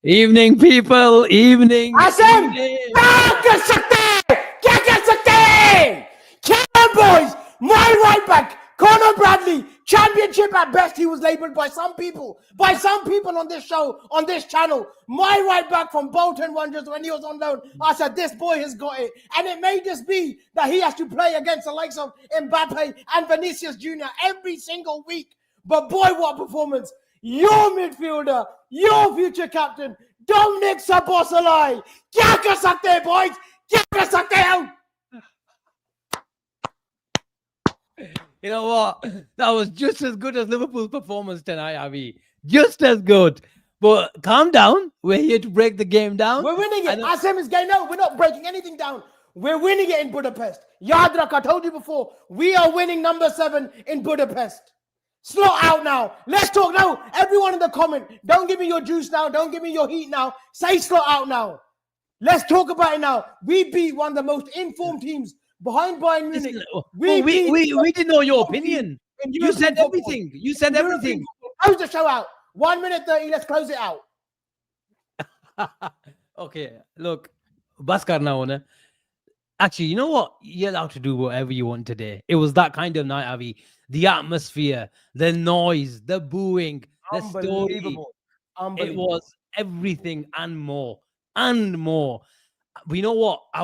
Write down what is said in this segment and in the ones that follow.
Evening, people. Evening. Asim! Come on, boys! My right back, Conor Bradley, championship at best. He was labelled by some people on this show, on this channel. My right back from Bolton Wanderers when he was on loan. I said, this boy has got it. And it may just be that he has to play against the likes of Mbappe and Vinicius Jr. every single week. But boy, what performance. Your midfielder, your future captain, Dominik Szoboszlai. Kya kar sakte hai, boys? Kya kar sakte hai? You know what? That was just as good as Liverpool's performance tonight, Avi. Just as good. But calm down. We're here to break the game down. We're winning it. Asim is going, no, we're not breaking anything down. We're winning it in Budapest. Yadrak, I told you before, we are winning number 7 in Budapest. Slot out now. Let's talk now. Everyone in the comment, don't give me your juice now. Don't give me your heat now. Say slot out now. Let's talk about it now. We beat one of the most informed teams behind Bayern Munich. We didn't know your opinion. You said everything. You said everything. Close the show out. 1 minute 30. Let's close it out. Okay. Look, bas karna ho na. Actually, you know what? You're allowed to do whatever you want today. It was that kind of night, Avi. The atmosphere, the noise, the booing, the story. It was everything and more. And more. But you know what? I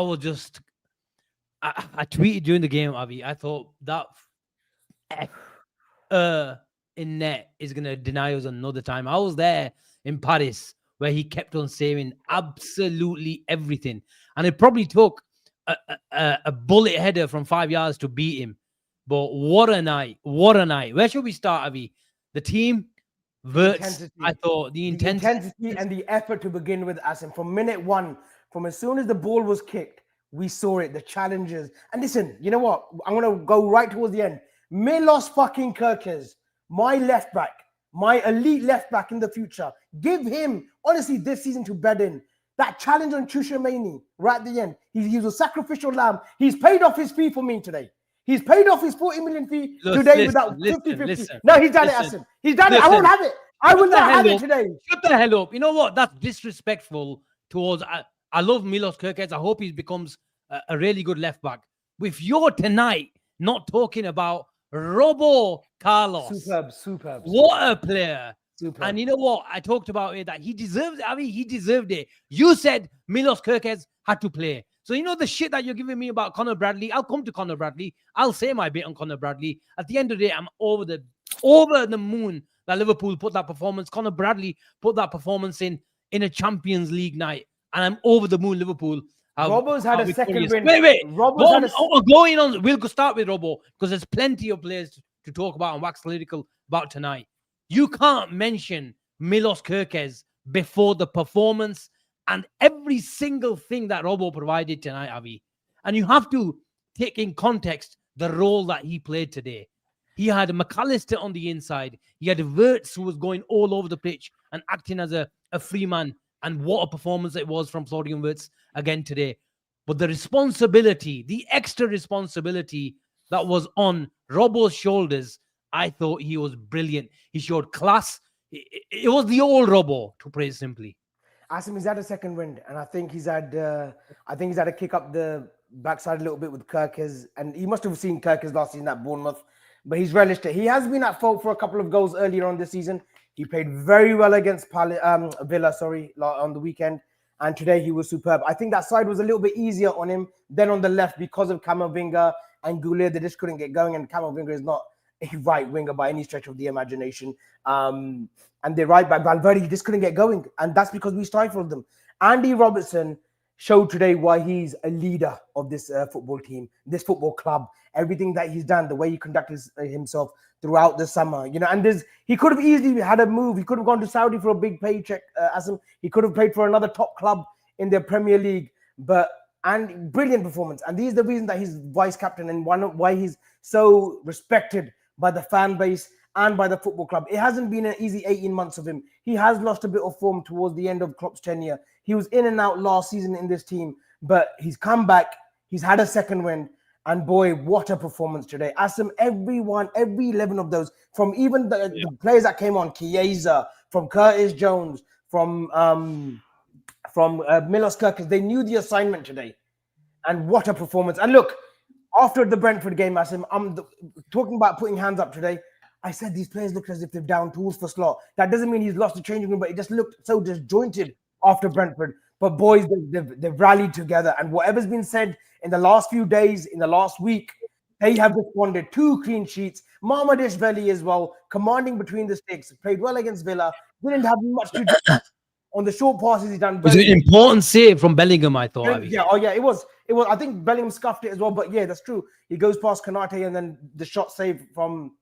tweeted during the game, Avi. I thought that in net is going to deny us another time. I was there in Paris where he kept on saying absolutely everything. And it probably took a bullet header from 5 yards to beat him. But what a night. What a night. Where should we start, Avi? The team, Wirtz, I thought the intensity and the effort to begin with, Asim. From minute 1, from as soon as the ball was kicked, we saw it, the challenges. And listen, you know what? I'm going to go right towards the end. Milos fucking Kerkez, my left back, my elite left back in the future. Give him, honestly, this season to bed in. That challenge on Chouameni right at the end. He was a sacrificial lamb. He's paid off his fee for me today. He's paid off his 40 million fee today without 50-50. No, he's done it, Asim. He's done it. I won't have it. I will not have it today. Shut the hell up. You know what? That's disrespectful towards... I love Milos Kerkez. I hope he becomes a really good left back. With your tonight not talking about Robo Carlos. Superb. What a player. Superb. And you know what? I talked about it, that he deserves it. I mean, he deserved it. You said Milos Kerkez had to play. So you know the shit that you're giving me about Conor Bradley? I'll come to Conor Bradley. I'll say my bit on Conor Bradley. At the end of the day, I'm over the moon that Liverpool put that performance. Conor Bradley put that performance in a Champions League night. And I'm over the moon, Liverpool. Robo's had a second win. Wait. Going on. We'll go start with Robo because there's plenty of players to talk about and wax political about tonight. You can't mention Milos Kerkez before the performance and every single thing that Robo provided tonight, Avi. And you have to take in context the role that he played today. He had McAllister on the inside. He had Wirtz who was going all over the pitch and acting as a free man. And what a performance it was from Florian Wirtz again today. But the responsibility, the extra responsibility that was on Robo's shoulders, I thought he was brilliant. He showed class. It was the old Robo, to put it simply. Asim, he's had a second wind, and I think he's had a kick up the backside a little bit with Kerkez, and he must have seen Kerkez last season at Bournemouth, but he's relished it. He has been at fault for a couple of goals earlier on this season. He played very well against Villa, on the weekend, and today he was superb. I think that side was a little bit easier on him than on the left because of Camavinga and Goulet. They just couldn't get going, and Camavinga is not a right winger by any stretch of the imagination. And the right back, Valverde, just couldn't get going. And that's because we stifled them. Andy Robertson showed today why he's a leader of this football team, this football club, everything that he's done, the way he conducted himself throughout the summer. You know, and he could have easily had a move. He could have gone to Saudi for a big paycheck. He could have played for another top club in the Premier League. And brilliant performance. And these are the reason that he's vice captain and why he's so respected by the fan base and by the football club. It hasn't been an easy 18 months of him. He has lost a bit of form towards the end of Klopp's tenure. He was in and out last season in this team, but he's come back. He's had a second wind. And boy, what a performance today. Asim, every 11 of those, from even the players that came on, Chiesa, from Curtis Jones, from Milos Kerkez, they knew the assignment today. And what a performance. And look, after the Brentford game, Asim, talking about putting hands up today. I said these players look as if they're down tools for slot. That doesn't mean he's lost the changing room, but it just looked so disjointed after Brentford. But boys, they've rallied together. And whatever's been said in the last few days, in the last week, they have responded. 2 clean sheets. Mamardashvili as well, commanding between the sticks. Played well against Villa. Didn't have much to do. On the short passes, he's done well. It was an important save from Bellingham, I thought. Yeah, it was. I think Bellingham scuffed it as well. But yeah, that's true. He goes past Kanate and then the shot saved from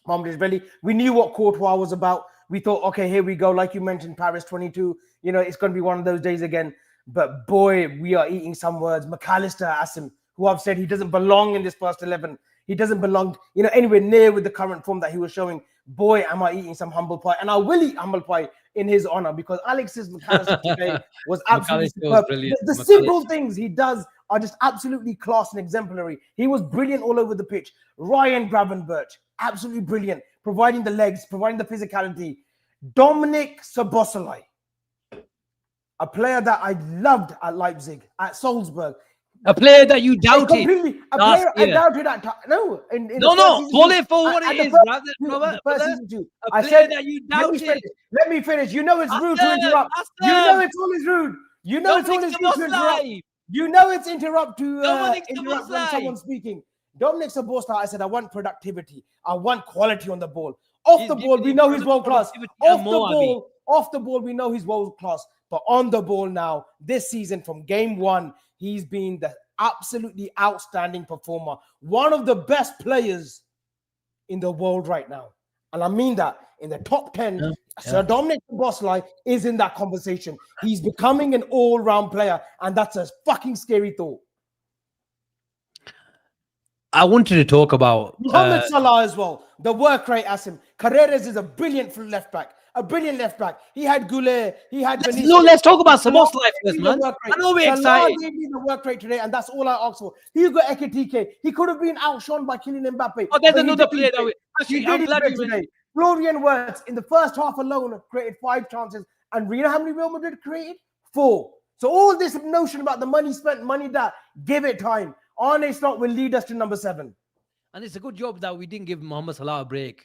Mamardashvili. We knew what Courtois was about. We thought, okay, here we go. Like you mentioned, Paris 22. It's going to be one of those days again. But boy, we are eating some words. McAllister, Asim, who I've said he doesn't belong in this first 11. He doesn't belong, anywhere near with the current form that he was showing. Boy, am I eating some humble pie. And I will eat humble pie in his honor because Alexis McAllister today was absolutely superb. The simple things he does are just absolutely class and exemplary. He was brilliant all over the pitch. Ryan Gravenberch, absolutely brilliant, providing the legs, providing the physicality. Dominik Szoboszlai, a player that I loved at Leipzig, at Salzburg. A player that you doubted. Completely. A player I doubted at time. No. Call it for what it is, brother. I said that you doubted. Let me finish. You know it's rude to interrupt. You know it's always rude. You know it's always rude to interrupt. You know it's interrupt when someone's speaking. Dominik Szoboszlai, I said, I want productivity. I want quality on the ball. Off the ball, we know he's world class. Off the ball, we know he's world class. But on the ball now, this season from game 1, he's been the absolutely outstanding performer. One of the best players in the world right now. And I mean that. In the top 10, Sir Dominik Szoboszlai is in that conversation. He's becoming an all-round player. And that's a fucking scary thought. I wanted to talk about Mohamed Salah as well. The work rate, Asim. Carreras is a brilliant left back. He had Goulet. He had Benitez. No, let's talk about Szoboszlai first, man. I know we're excited. Gave me the work rate today, and that's all I asked for. Hugo Ekitike. He could have been outshone by Kylian Mbappe. Oh, there's another player that I'm glad you today. Florian Wirtz in the first half alone created 5 chances, and you know how many Real Madrid created? 4. So all this notion about the money spent, money that, give it time. Arne Slot will lead us to number 7. And it's a good job that we didn't give Mohamed Salah a break.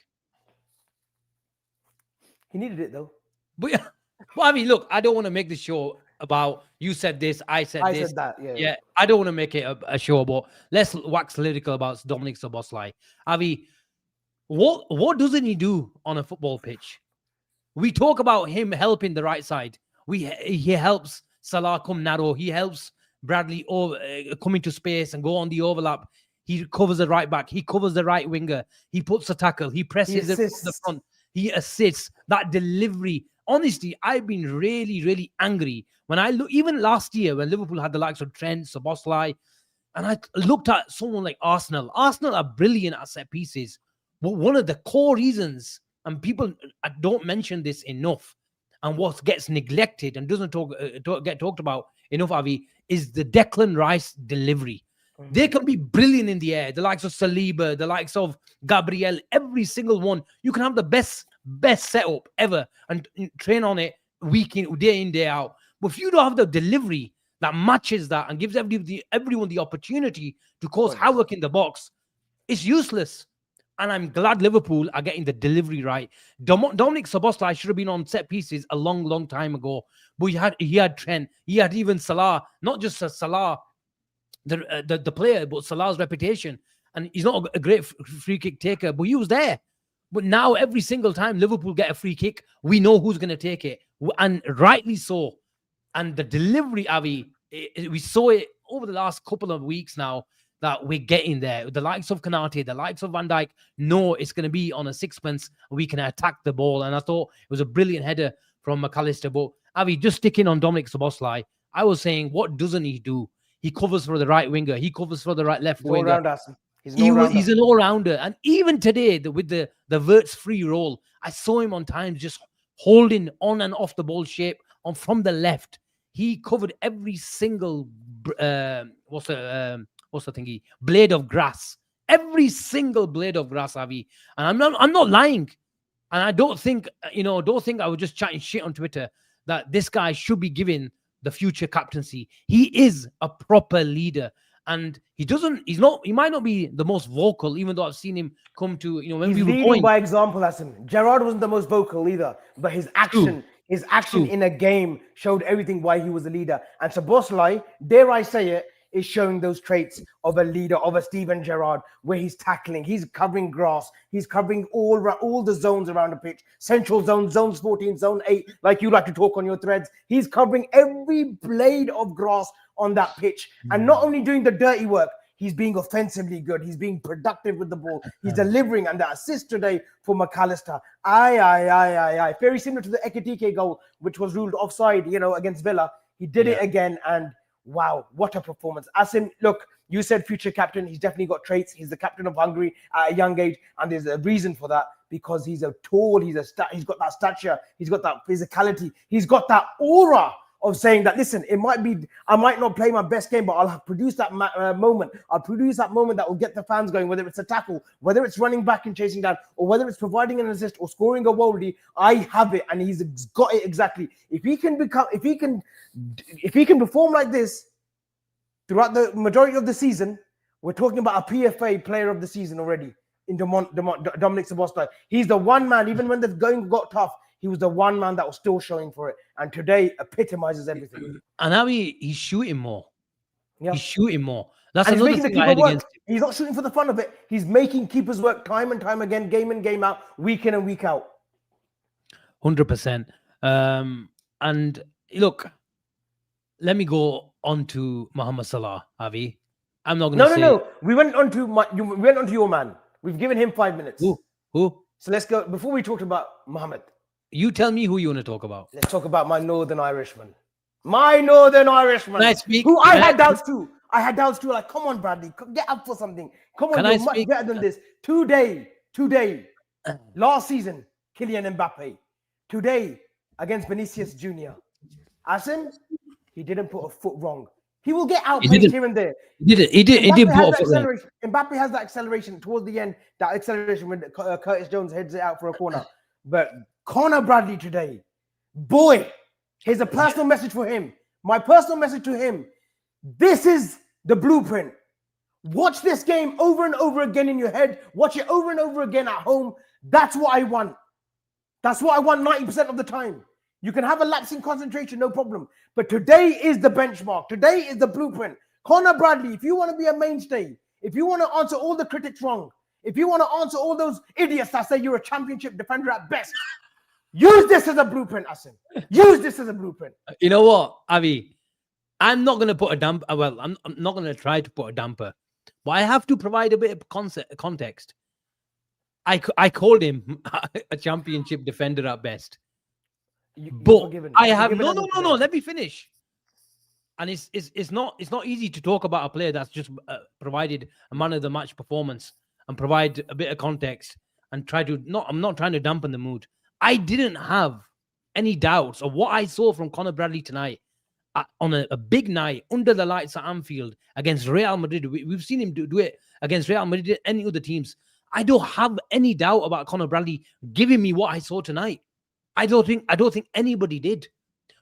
He needed it though. But I mean, look, I don't want to make the show about you said this, I said this. I said that, yeah. I don't want to make it a show about. Let's wax lyrical about Dominik Szoboszlai. Avi, what doesn't he do on a football pitch? We talk about him helping the right side. He helps Salah come narrow. He helps Bradley come into space and go on the overlap. He covers the right back. He covers the right winger. He puts a tackle. He presses the front. He assists. That delivery. Honestly, I've been really, really angry when I look. Even last year when Liverpool had the likes of Trent, Szoboszlai, and I looked at someone like Arsenal. Arsenal are brilliant at set pieces, but one of the core reasons, and people don't mention this enough, and what gets neglected and doesn't get talked about enough, Avi, is the Declan Rice delivery. They can be brilliant in the air. The likes of Saliba, the likes of Gabriel, every single one. You can have the best setup ever and train on it day in, day out. But if you don't have the delivery that matches that and gives everyone the opportunity to cause havoc in the box, it's useless. And I'm glad Liverpool are getting the delivery right. Dominik Szoboszlai should have been on set pieces a long, long time ago. But he had Trent. He had even Salah. Not just Salah, the player, but Salah's reputation. And he's not a great free kick taker, but he was there. But now every single time Liverpool get a free kick, we know who's going to take it. And rightly so. And the delivery, Avi, we saw it over the last couple of weeks now that we're getting there. The likes of Kanate, the likes of Van Dijk, know it's going to be on a sixpence. We can attack the ball. And I thought it was a brilliant header from McAllister. But Avi, just sticking on Dominik Szoboszlai, I was saying, what doesn't he do? He covers for the right winger. He covers for the left winger. He's an all-rounder. And even today, with the Wirtz free roll, I saw him on times just holding on and off the ball shape from the left. He covered every single what's the thingy? Blade of grass. Every single blade of grass, Avi. And I'm not lying. And I don't think I was just chatting shit on Twitter that this guy should be given the future captaincy. He is a proper leader. And he might not be the most vocal, even though I've seen him come to, when he's we were leading going by example, Asim. Gerrard wasn't the most vocal either, but his action in a game showed everything why he was a leader. And Szoboszlai, dare I say it, is showing those traits of a leader, of a Steven Gerrard, where he's tackling, he's covering grass, he's covering all the zones around the pitch, central zone, zones 14, zone 8, like you like to talk on your threads. He's covering every blade of grass on that pitch, and not only doing the dirty work, he's being offensively good. He's being productive with the ball. He's delivering, and the assist today for McAllister. Aye. Very similar to the Ekitike goal, which was ruled offside, against Villa. He did it again, and wow, what a performance. Asim, look, you said future captain. He's definitely got traits. He's the captain of Hungary at a young age, and there's a reason for that, because he's got that stature, he's got that physicality, he's got that aura of saying that, listen, I might not play my best game, but I'll produce that moment. I'll produce that moment that will get the fans going, whether it's a tackle, whether it's running back and chasing down, or whether it's providing an assist or scoring a goal. I have it, and he's got it exactly. If he can perform like this throughout the majority of the season, we're talking about a PFA player of the season already in Dominik Szoboszlai. He's the one man, even when the going got tough, he was the one man that was still showing for it. And today epitomizes everything. And now he's shooting more. Yeah. He's shooing more. That's and another he's making thing the keeper I had work. against him. He's not shooting for the fun of it. He's making keepers work time and time again, game in, game out, week in and week out. 100%. And look, let me go on to Mohamed Salah, Avi. I'm not going to say... No. We went on to your man. We've given him 5 minutes. Who? So let's go. Before we talked about Mohamed. You tell me who you want to talk about. Let's talk about my Northern Irishman. My Northern Irishman. Can I speak? Who I had doubts too. Like, come on, Bradley, get up for something. Come on, you're much better than this. Today, last season, Kylian Mbappe. Today, against Vinicius Jr. Asim, he didn't put a foot wrong. He will get outpaced here and there. He didn't put a foot wrong. Mbappe has that acceleration towards the end, that acceleration when Curtis Jones heads it out for a corner. But Connor Bradley today, boy, here's a personal message for him. My personal message to him. This is the blueprint. Watch this game over and over again in your head. Watch it over and over again at home. That's what I want. That's what I want 90% of the time. You can have a lapse in concentration, no problem. But today is the benchmark. Today is the blueprint. Connor Bradley, if you want to be a mainstay, if you want to answer all the critics wrong, if you want to answer all those idiots that say you're a championship defender at best, use this as a blueprint, Asim. Use this as a blueprint. You know what, Avi? I'm not going to put a damper. Well, I'm not going to try to put a damper, but I have to provide a bit of context. I called him a championship defender at best. But I have no. Let me finish. And it's not easy to talk about a player that's just provided a man of the match performance and provide a bit of context and try to I'm not trying to dampen the mood. I didn't have any doubts of what I saw from Connor Bradley tonight on a big night under the lights at Anfield against Real Madrid. We've seen him do it against Real Madrid and any other teams. I don't have any doubt about Connor Bradley giving me what I saw tonight. I don't think anybody did.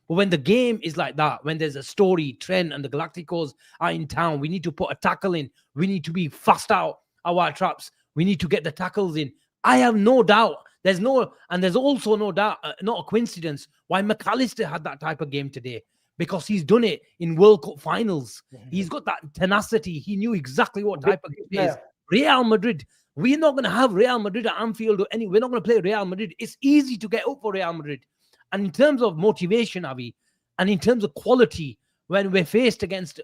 But when the game is like that, when there's a story, Trent and the Galacticos are in town, we need to put a tackle in. We need to be fast out our traps. We need to get the tackles in. I have no doubt. There's also no doubt, not a coincidence, why McAllister had that type of game today. Because he's done it in World Cup finals. Mm-hmm. He's got that tenacity. He knew exactly what type of game it is. Real Madrid. We're not going to have Real Madrid at Anfield or we're not going to play Real Madrid. It's easy to get up for Real Madrid. And in terms of motivation, Avi, and in terms of quality, when we're faced against,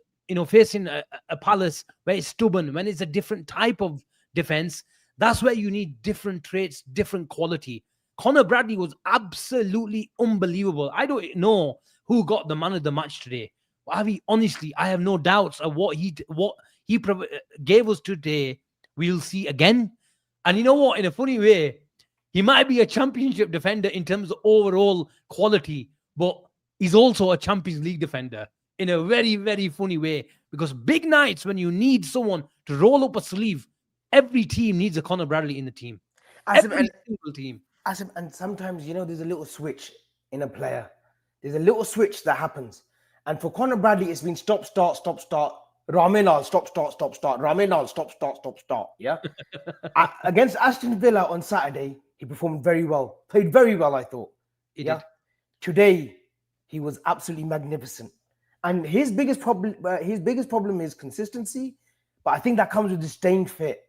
facing a Palace where it's stubborn, when it's a different type of defense, that's where you need different traits, different quality. Connor Bradley was absolutely unbelievable. I don't know who got the man of the match today. But Avi, honestly, I have no doubts of what he gave us today we'll see again. And you know what? In a funny way, he might be a championship defender in terms of overall quality, but he's also a Champions League defender in a very, very funny way. Because big nights, when you need someone to roll up a sleeve, every team needs a Conor Bradley in the team. Every single team. And sometimes, there's a little switch in a player. There's a little switch that happens. And for Conor Bradley, it's been stop, start, stop, start. Raminal, stop, start, stop, start. Raminal, stop, start, stop, start. Yeah. Against Aston Villa on Saturday, he performed very well. Played very well, I thought. He did. Today, he was absolutely magnificent. And his biggest problem is consistency. But I think that comes with the staying fit.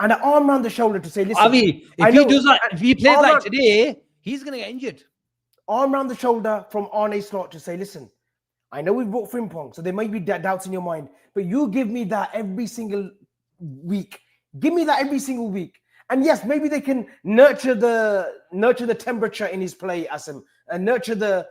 And an arm around the shoulder to say, listen. Avi, if he plays like today, he's going to get injured. Arm around the shoulder from Arne Slot to say, listen, I know we've brought Frimpong, so there might be doubts in your mind, but you give me that every single week. Give me that every single week. And yes, maybe they can nurture the temperature in his play, Asim, and nurture the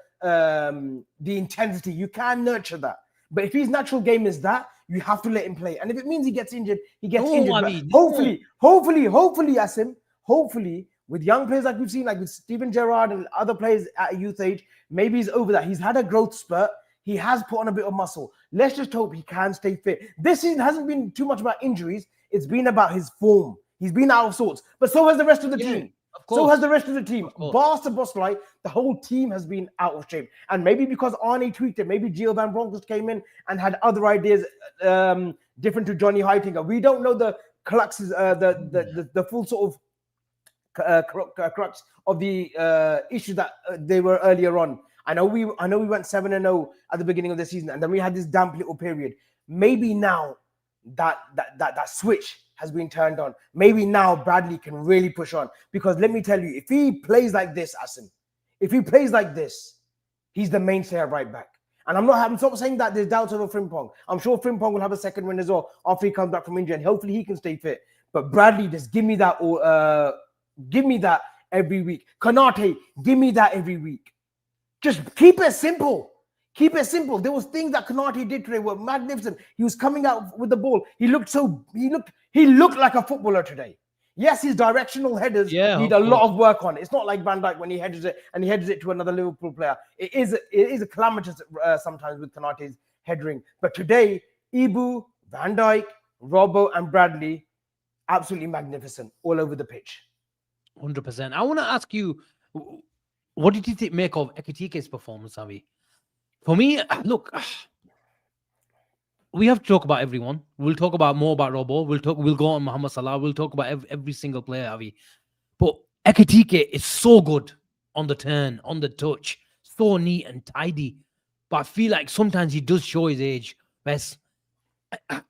intensity. You can nurture that. But if his natural game is that, you have to let him play. And if it means he gets injured, he gets injured. Hopefully, Asim, hopefully, with young players like we've seen, like with Steven Gerrard and other players at a youth age, maybe he's over that. He's had a growth spurt. He has put on a bit of muscle. Let's just hope he can stay fit. This season hasn't been too much about injuries. It's been about his form. He's been out of sorts. But so has the rest of the team. So has the rest of the team. Bar Szoboszlai, the whole team has been out of shape. And maybe because Arne tweaked it, maybe Gio Van Bronckhorst came in and had other ideas different to Johnny Heitinga. We don't know the cruxes, the full sort of crux of the issue that they were earlier on. I know we went 7-0 at the beginning of the season, and then we had this damp little period. Maybe now that switch has been turned on. Maybe now Bradley can really push on. Because let me tell you, if he plays like this, Asim, if he plays like this, he's the mainstay at right back. And I'm not saying that there's doubts over Frimpong. I'm sure Frimpong will have a second win as well after he comes back from injury, and hopefully he can stay fit. But Bradley, just give me that every week. Konate, give me that every week. Just keep it simple. Keep it simple. There was things that Konate did today were magnificent. He was coming out with the ball. He looked like a footballer today. Yes, his directional headers need a lot of work on it. It's not like Van Dijk when he headers it to another Liverpool player. It is a calamitous sometimes with Konate's headering. But today, Ibu, Van Dijk, Robbo, and Bradley, absolutely magnificent all over the pitch. 100%. I want to ask you, what did you make of Ekitike's performance, Avi? For me, look, we have to talk about everyone. We'll talk more about Robbo. We'll go on Mohamed Salah. We'll talk about every single player, Avi. But Ekitike is so good on the turn, on the touch, so neat and tidy. But I feel like sometimes he does show his age. Whereas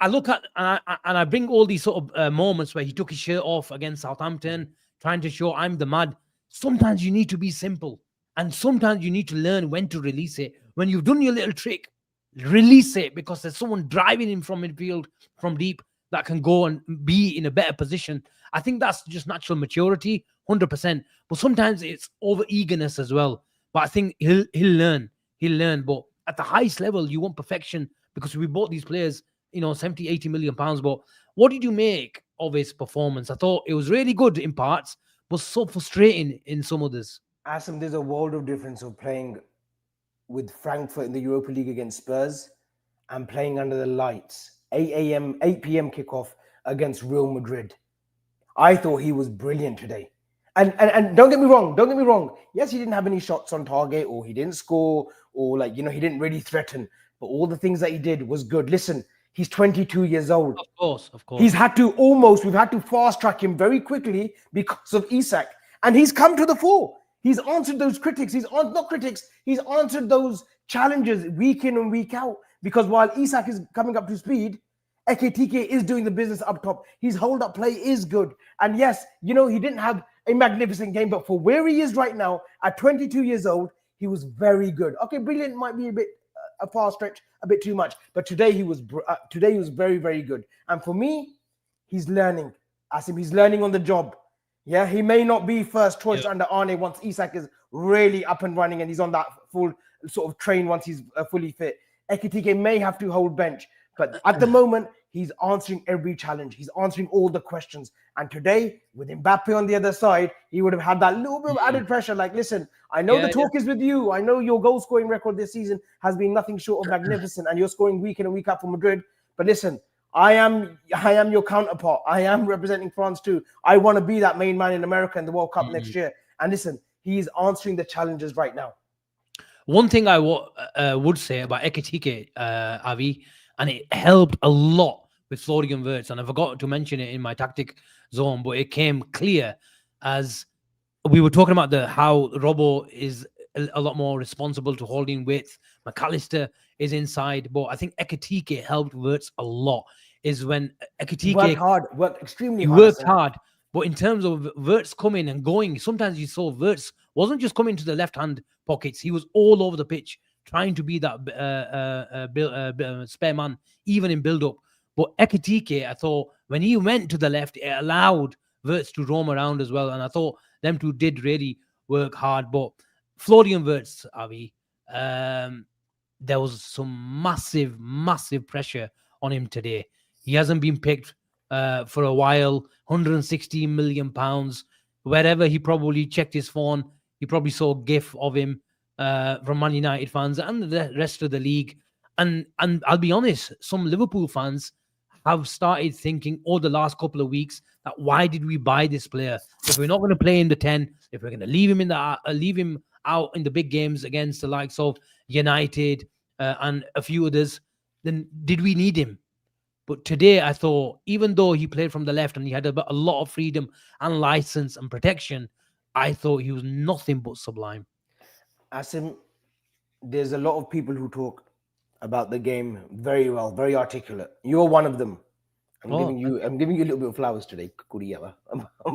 I look at and I bring all these sort of moments where he took his shirt off against Southampton, trying to show I'm the mad. Sometimes you need to be simple, and sometimes you need to learn when to release it. When you've done your little trick, release it, because there's someone driving him from midfield, from deep, that can go and be in a better position. I think that's just natural maturity, 100%. But sometimes it's over eagerness as well. But I think he'll learn. But at the highest level, you want perfection, because we bought these players, 70, 80 million pounds. But what did you make of his performance? I thought it was really good in parts, but so frustrating in some others. Asim, there's a world of difference of playing with Frankfurt in the Europa League against Spurs and playing under the lights, 8 p.m. kickoff against Real Madrid. I thought he was brilliant today. And don't get me wrong. Yes, he didn't have any shots on target, or he didn't score, or he didn't really threaten. But all the things that he did was good. Listen, he's 22 years old. Of course. We've had to fast track him very quickly because of Isak. And he's come to the fore. He's answered those critics. He's answered those challenges week in and week out. Because while Isak is coming up to speed, Ekitike is doing the business up top. His hold-up play is good. And yes, he didn't have a magnificent game, but for where he is right now, at 22 years old, he was very good. Okay, brilliant might be a bit a far stretch, a bit too much, but today he was very, very good. And for me, he's learning. Asim, he's learning on the job. Yeah, he may not be first choice under Arne once Isak is really up and running and he's on that full sort of train once he's fully fit. Ekitike may have to hold bench, But at the moment, he's answering every challenge. He's answering all the questions. And today, with Mbappe on the other side, he would have had that little bit of added pressure. Like, listen, I know the talk is with you. I know your goal scoring record this season has been nothing short of magnificent, and you're scoring week in and week out for Madrid. But listen, I am your counterpart. I am representing France too. I want to be that main man in America in the World Cup next year. And listen, he's answering the challenges right now. One thing I would say about Ekitike, Avi, and it helped a lot with Florian Wirtz, and I forgot to mention it in my tactic zone, but it came clear as we were talking about how Robbo is a lot more responsible to holding width. McAllister is inside, but I think Ekitike helped Wirtz a lot. Is when Ekitike worked extremely hard. He worked hard, but in terms of Wirtz coming and going, sometimes you saw Wirtz wasn't just coming to the left-hand pockets. He was all over the pitch, trying to be that spare man, even in build-up. But Ekitike, I thought, when he went to the left, it allowed Wirtz to roam around as well. And I thought them two did really work hard. But Florian Wirtz, Avi, there was some massive, massive pressure on him today. He hasn't been picked for a while, £116 million. Wherever he probably checked his phone, he probably saw a gif of him from Man United fans and the rest of the league. And I'll be honest, some Liverpool fans have started thinking over the last couple of weeks that why did we buy this player? If we're not going to play in the 10, if we're going to leave him out in the big games against the likes of United and a few others, then did we need him? But today, I thought, even though he played from the left and he had a lot of freedom and license and protection, I thought he was nothing but sublime. Asim, there's a lot of people who talk about the game very well, very articulate. You're one of them. I'm giving you a little bit of flowers today,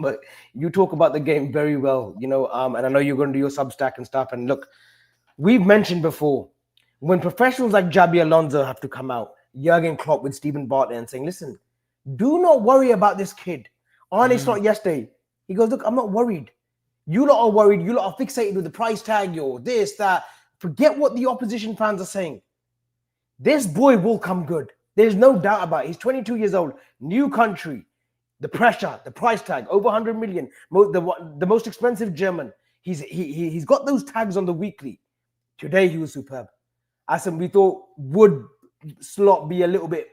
but you talk about the game very well, and I know you're going to do your Substack and stuff. And look, we've mentioned before, when professionals like Xabi Alonso have to come out, Jurgen Klopp with Stephen Bartlett and saying, listen, do not worry about this kid. Arne Slot yesterday, he goes, look, I'm not worried. You lot are worried. You lot are fixated with the price tag, you're this, that. Forget what the opposition fans are saying. This boy will come good. There's no doubt about it. He's 22 years old, new country, the pressure, the price tag, over 100 million, the most expensive German. He's got those tags on the weekly. Today he was superb. Asim, we thought, would Slot be a little bit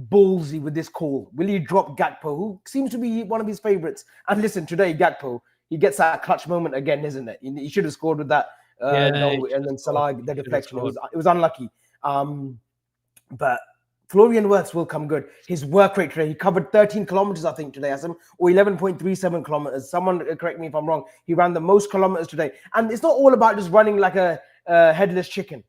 ballsy with this call? Will he drop Gakpo, who seems to be one of his favorites? And listen, today Gakpo, he gets that clutch moment again, isn't it? He should have scored with that goal, and then Salah, the deflection. It was unlucky. But Florian Wirtz will come good. His work rate today, he covered 13 kilometers, I think, today, Asim, or 11.37 kilometers. Someone correct me if I'm wrong. He ran the most kilometers today. And it's not all about just running like a headless chicken.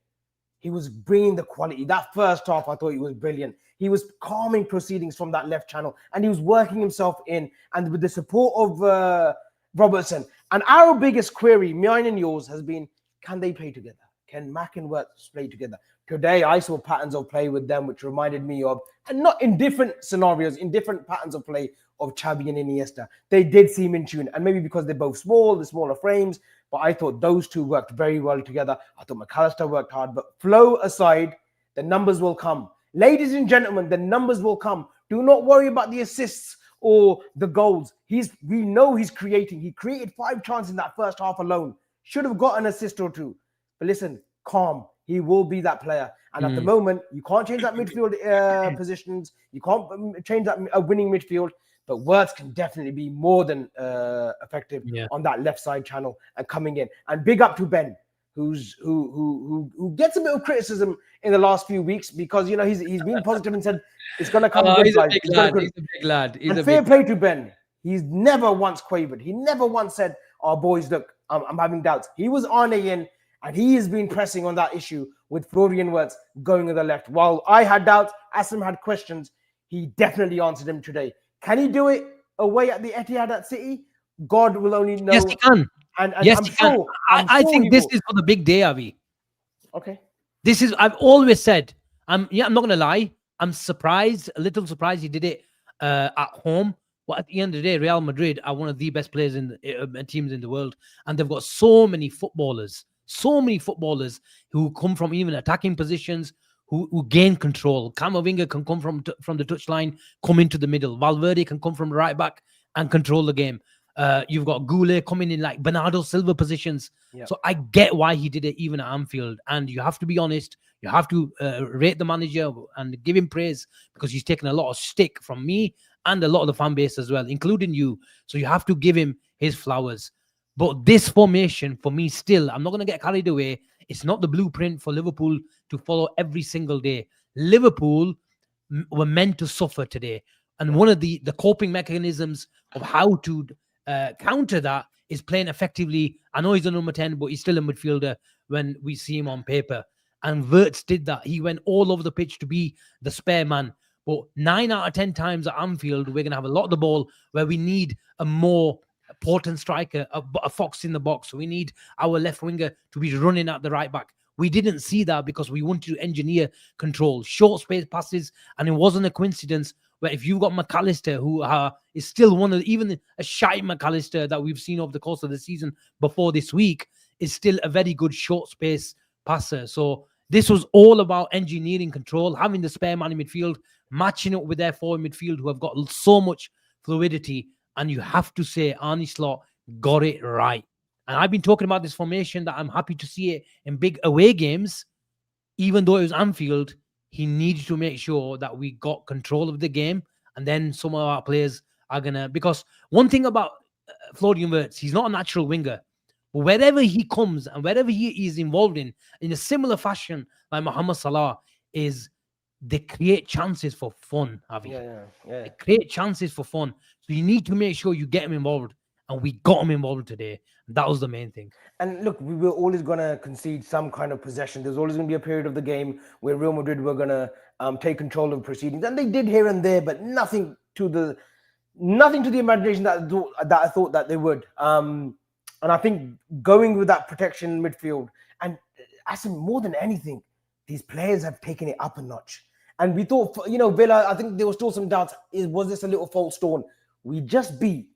He was bringing the quality. That first half, I thought he was brilliant. He was calming proceedings from that left channel, and he was working himself in. And with the support of Robertson. And our biggest query, mine and yours, has been, can they play together? Can Mac and Wirtz play together? Today, I saw patterns of play with them, which reminded me of, and not in different scenarios, in different patterns of play of Xavi and Iniesta. They did seem in tune, and maybe because they're both small, the smaller frames, but I thought those two worked very well together. I thought McAllister worked hard, but flow aside, the numbers will come. Ladies and gentlemen, the numbers will come. Do not worry about the assists or the goals. We know he's creating. He created 5 chances in that first half alone. Should have got an assist or 2. But listen, calm. He will be that player. And at the moment, you can't change that midfield positions. You can't change that winning midfield. But Wirtz can definitely be more than effective on that left side channel and coming in. And big up to Ben, who gets a bit of criticism in the last few weeks because he's been positive and said it's going to come good. He's a big lad. And fair play to Ben. He's never once quavered. He never once said, "Oh boys, look, I'm having doubts." He was on in. And he has been pressing on that issue with Florian Wirtz going to the left. While I had doubts, Asim had questions, he definitely answered them today. Can he do it away at the Etihad at City? God will only know. Yes, he can. And yes, I'm he sure, can. I think this is for the big day, Avi. Okay. I've always said, I'm not going to lie. I'm surprised, a little surprised he did it at home. But at the end of the day, Real Madrid are one of the best players in teams in the world. And they've got so many footballers who come from even attacking positions, who gain control. Camavinga can come from the touchline, come into the middle. Valverde can come from the right back and control the game. You've got Goulet coming in like Bernardo Silva positions. Yep. So I get why he did it even at Anfield. And you have to be honest. You have to rate the manager and give him praise because he's taken a lot of stick from me and a lot of the fan base as well, including you. So you have to give him his flowers. But this formation, for me, still, I'm not going to get carried away. It's not the blueprint for Liverpool to follow every single day. Liverpool were meant to suffer today. And one of the coping mechanisms of how to counter that is playing effectively. I know he's a number 10, but he's still a midfielder when we see him on paper. And Wirtz did that. He went all over the pitch to be the spare man. But 9 out of 10 times at Anfield, we're going to have a lot of the ball where we need a more potent striker, a fox in the box. We need our left winger to be running at the right back. We didn't see that because we wanted to engineer control, short space passes, and it wasn't a coincidence where if you've got McAllister, who is still one of even a shy McAllister that we've seen over the course of the season before this week, is still a very good short space passer. So this was all about engineering control, having the spare man in midfield, matching up with their forward midfield who have got so much fluidity. And you have to say Arne Slot got it right. And I've been talking about this formation that I'm happy to see it in big away games. Even though it was Anfield, he needed to make sure that we got control of the game. And then some of our players are going to... Because one thing about Florian Wirtz, he's not a natural winger. But wherever he comes and wherever he is involved in a similar fashion like Mohamed Salah, is they create chances for fun, Avi. Yeah. They create chances for fun. So you need to make sure you get him involved. And we got him involved today. That was the main thing. And look, we were always going to concede some kind of possession. There's always going to be a period of the game where Real Madrid were going to take control of proceedings. And they did here and there, but nothing to the imagination that I thought that they would. And I think going with that protection in midfield, and Asim, more than anything, these players have taken it up a notch. And we thought, Villa, I think there was still some doubts. Was this a little false dawn? We just beat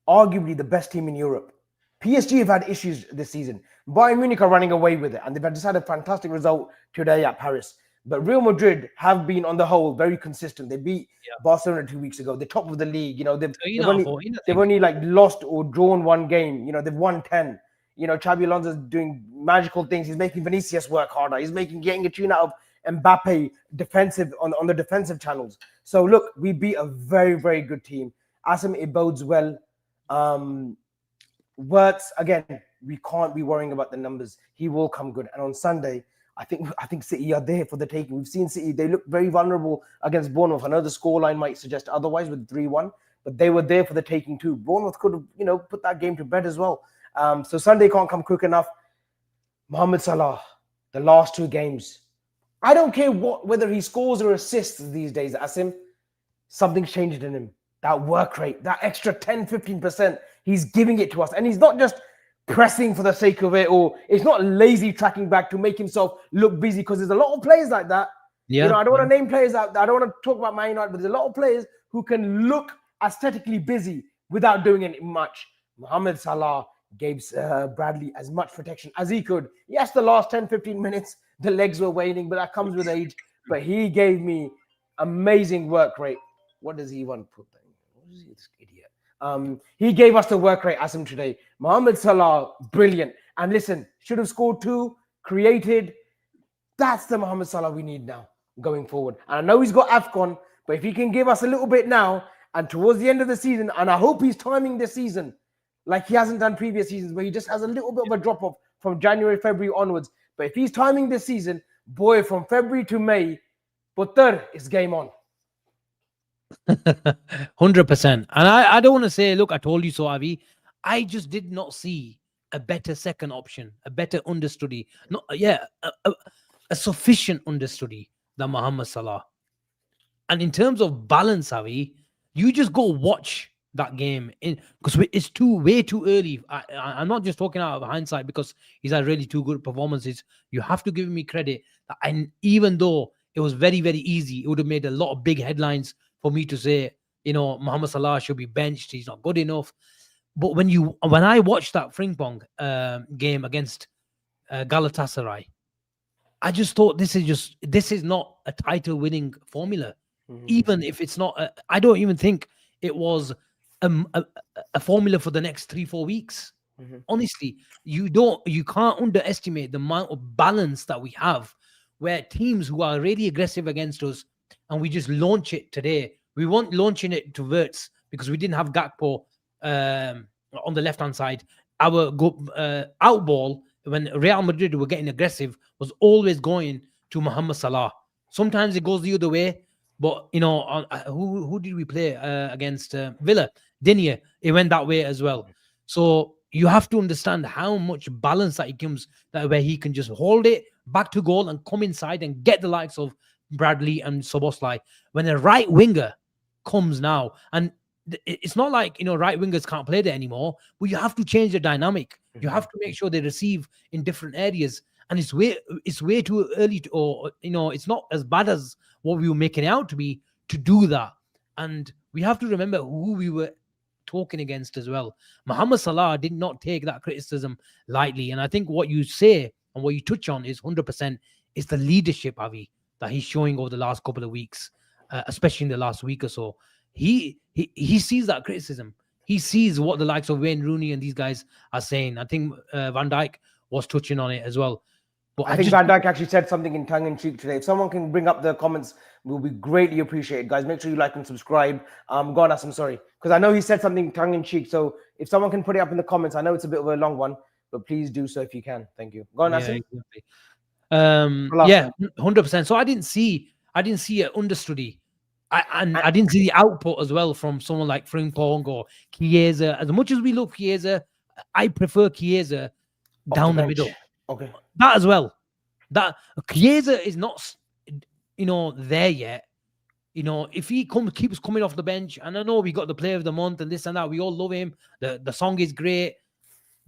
arguably the best team in Europe. PSG have had issues this season. Bayern Munich are running away with it, and they've just had a fantastic result today at Paris. But Real Madrid have been, on the whole, very consistent. They beat Barcelona 2 weeks ago. They're top of the league. They've only like lost or drawn one game. They've won 10. Xabi Alonso's doing magical things. He's making Vinicius work harder. He's getting a tune out of Mbappe defensive on the defensive channels. So look, we beat a very, very good team. Asim, it bodes well. Wirtz, again, we can't be worrying about the numbers. He will come good. And on Sunday, I think City are there for the taking. We've seen City, they look very vulnerable against Bournemouth. I know the scoreline might suggest otherwise with 3-1, but they were there for the taking too. Bournemouth could have, put that game to bed as well. So Sunday can't come quick enough. Mohamed Salah, the last 2 games. I don't care whether he scores or assists these days, Asim. Something's changed in him. That work rate, that extra 10, 15%, he's giving it to us. And he's not just pressing for the sake of it, or it's not lazy tracking back to make himself look busy, because there's a lot of players like that. I don't want to name players out. I don't want to talk about Man United, but there's a lot of players who can look aesthetically busy without doing it much. Mohamed Salah gave Bradley as much protection as he could. Yes, the last 10, 15 minutes, the legs were waning, but that comes with age. But he gave me amazing work rate. What does he want to put there? What is this idiot? He gave us the work rate, Asim, today. Mohamed Salah, brilliant. And listen, should have scored 2, created. That's the Mohamed Salah we need now going forward. And I know he's got AFCON, but if he can give us a little bit now and towards the end of the season, and I hope he's timing this season like he hasn't done previous seasons, where he just has a little bit of a drop-off from January, February onwards. But if he's timing this season, boy, from February to May, Putter, it's game on. 100%. And I don't want to say, look, I told you so, Avi. I just did not see a better second option, a better understudy. A sufficient understudy than Mohamed Salah. And in terms of balance, Avi, you just go watch that game because it's way too early. I'm not just talking out of hindsight because he's had really 2 good performances. You have to give me credit that even though it was very, very easy, it would have made a lot of big headlines for me to say, Mohamed Salah should be benched. He's not good enough. But when I watched that Frimpong game against Galatasaray, I just thought this is not a title winning formula. Even if it's not, I don't even think it was a formula for the next 3-4 weeks. Honestly, you can't underestimate the amount of balance that we have, where teams who are really aggressive against us, and we just launch it today. We weren't launching it to Wirtz because we didn't have Gakpo on the left hand side. Our out ball when Real Madrid were getting aggressive was always going to Mohamed Salah. Sometimes it goes the other way, but who did we play against Villa? Digne. It went that way as well. So you have to understand how much balance that he comes, that where he can just hold it back to goal and come inside and get the likes of Bradley and Szoboszlai. When a right winger comes now, and it's not like right wingers can't play there anymore, but you have to change the dynamic. You have to make sure they receive in different areas, and it's way too early it's not as bad as what we were making it out to be to do that. And we have to remember who we were talking against as well. Mohamed Salah did not take that criticism lightly, and I think what you say and what you touch on is 100% is the leadership, Avi, that he's showing over the last couple of weeks, especially in the last week or so. He sees that criticism. He sees what the likes of Wayne Rooney and these guys are saying. I think Van Dijk was touching on it as well. But I think Van Dijk actually said something in tongue-in-cheek today. If someone can bring up the comments, we'll be greatly appreciated. Guys, make sure you like and subscribe. Go on, Asim, sorry. Because I know he said something tongue-in-cheek. So if someone can put it up in the comments, I know it's a bit of a long one, but please do so if you can. Thank you. Go on, Asim. Yeah, 100%. So I didn't see it understudy. I didn't see the output as well from someone like Frimpong or Chiesa. As much as we love Chiesa, I prefer Chiesa down the middle. Okay. That as well. That Chiesa is not, there yet. If he keeps coming off the bench, and I know we got the player of the month and this and that, we all love him. The song is great,